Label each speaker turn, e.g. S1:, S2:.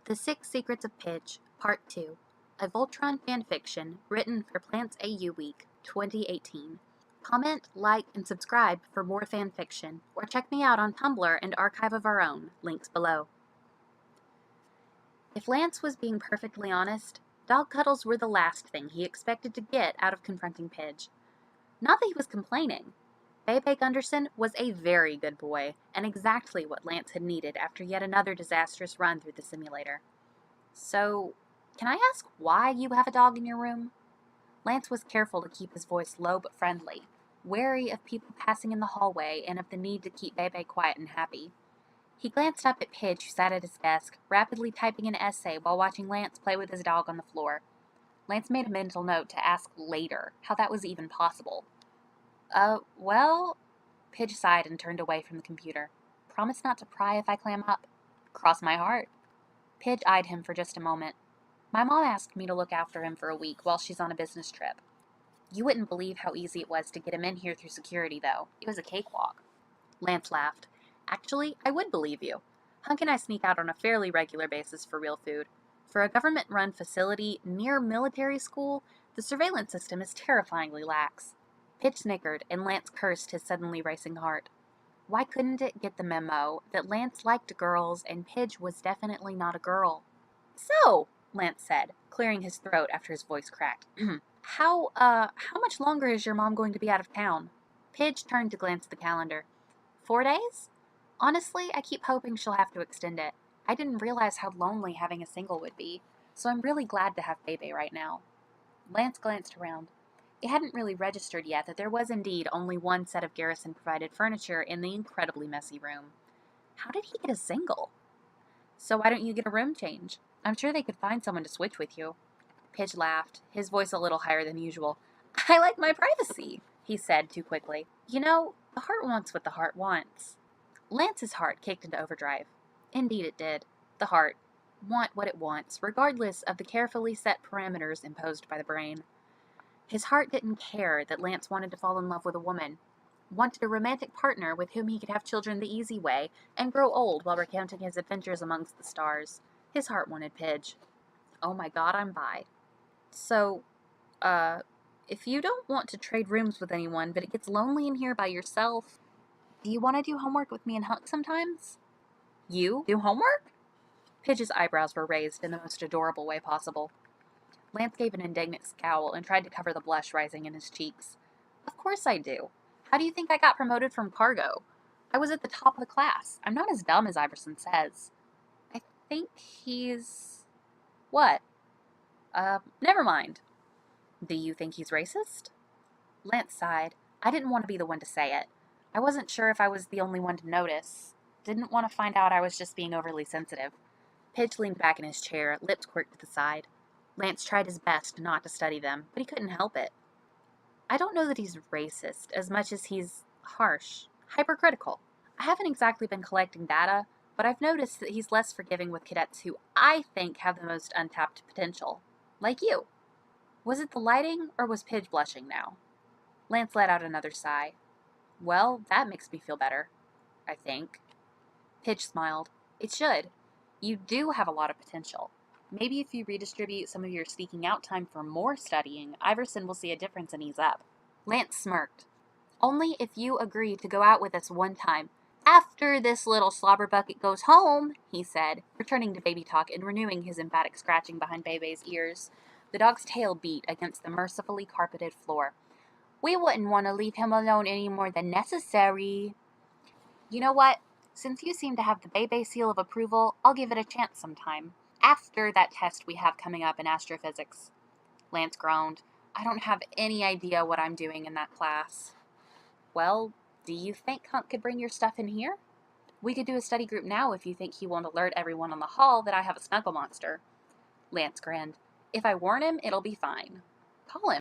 S1: The Six Secrets of Pidge, Part 2, a Voltron Fanfiction written for Plance AU Week, 2018. Comment, like, and subscribe for more fanfiction, or check me out on Tumblr and Archive of Our Own, links below. If Lance was being perfectly honest, dog cuddles were the last thing he expected to get out of confronting Pidge. Not that he was complaining. Bebe Gunderson was a very good boy, and exactly what Lance had needed after yet another disastrous run through the simulator. So, can I ask why you have a dog in your room? Lance was careful to keep his voice low but friendly, wary of people passing in the hallway and of the need to keep Bebe quiet and happy. He glanced up at Pidge, who sat at his desk, rapidly typing an essay while watching Lance play with his dog on the floor. Lance made a mental note to ask later how that was even possible. Well, Pidge sighed and turned away from the computer. Promise not to pry if I clam up. Cross my heart. Pidge eyed him for just a moment. My mom asked me to look after him for a week while she's on a business trip. You wouldn't believe how easy it was to get him in here through security, though. It was a cakewalk. Lance laughed. Actually, I would believe you. Hunk and I sneak out on a fairly regular basis for real food. For a government-run facility near military school, the surveillance system is terrifyingly lax. Pidge snickered, and Lance cursed his suddenly racing heart. Why couldn't it get the memo that Lance liked girls and Pidge was definitely not a girl? So, Lance said, clearing his throat after his voice cracked. How much longer is your mom going to be out of town? Pidge turned to glance at the calendar. 4 days? Honestly, I keep hoping she'll have to extend it. I didn't realize how lonely having a single would be, so I'm really glad to have Bebe right now. Lance glanced around. It hadn't really registered yet that there was indeed only one set of Garrison-provided furniture in the incredibly messy room. How did he get a single? So why don't you get a room change? I'm sure they could find someone to switch with you. Pidge laughed, his voice a little higher than usual. I like my privacy, he said too quickly. You know, the heart wants what the heart wants. Lance's heart kicked into overdrive. Indeed it did. The heart. Want what it wants, regardless of the carefully set parameters imposed by the brain. His heart didn't care that Lance wanted to fall in love with a woman, wanted a romantic partner with whom he could have children the easy way and grow old while recounting his adventures amongst the stars. His heart wanted Pidge. Oh my god, I'm bi. So, if you don't want to trade rooms with anyone, but it gets lonely in here by yourself, do you want to do homework with me and Hunk sometimes? You do homework? Pidge's eyebrows were raised in the most adorable way possible. Lance gave an indignant scowl and tried to cover the blush rising in his cheeks. Of course I do. How do you think I got promoted from cargo? I was at the top of the class. I'm not as dumb as Iverson says. I think he's... What? Never mind. Do you think he's racist? Lance sighed. I didn't want to be the one to say it. I wasn't sure if I was the only one to notice. Didn't want to find out I was just being overly sensitive. Pidge leaned back in his chair, lips quirked to the side. Lance tried his best not to study them, but he couldn't help it. I don't know that he's racist as much as he's harsh, hypercritical. I haven't exactly been collecting data, but I've noticed that he's less forgiving with cadets who I think have the most untapped potential. Like you. Was it the lighting, or was Pidge blushing now? Lance let out another sigh. Well, that makes me feel better, I think. Pidge smiled. It should. You do have a lot of potential. Maybe if you redistribute some of your sneaking out time for more studying, Iverson will see a difference and ease up. Lance smirked. Only if you agree to go out with us one time. After this little slobber bucket goes home, he said, returning to baby talk and renewing his emphatic scratching behind Bebe's ears. The dog's tail beat against the mercifully carpeted floor. We wouldn't want to leave him alone any more than necessary. You know what? Since you seem to have the Bebe seal of approval, I'll give it a chance sometime. After that test we have coming up in astrophysics. Lance groaned. I don't have any idea what I'm doing in that class. Well, do you think Hunk could bring your stuff in here? We could do a study group now if you think he won't alert everyone in the hall that I have a snuggle monster. Lance grinned. If I warn him, it'll be fine. Call him.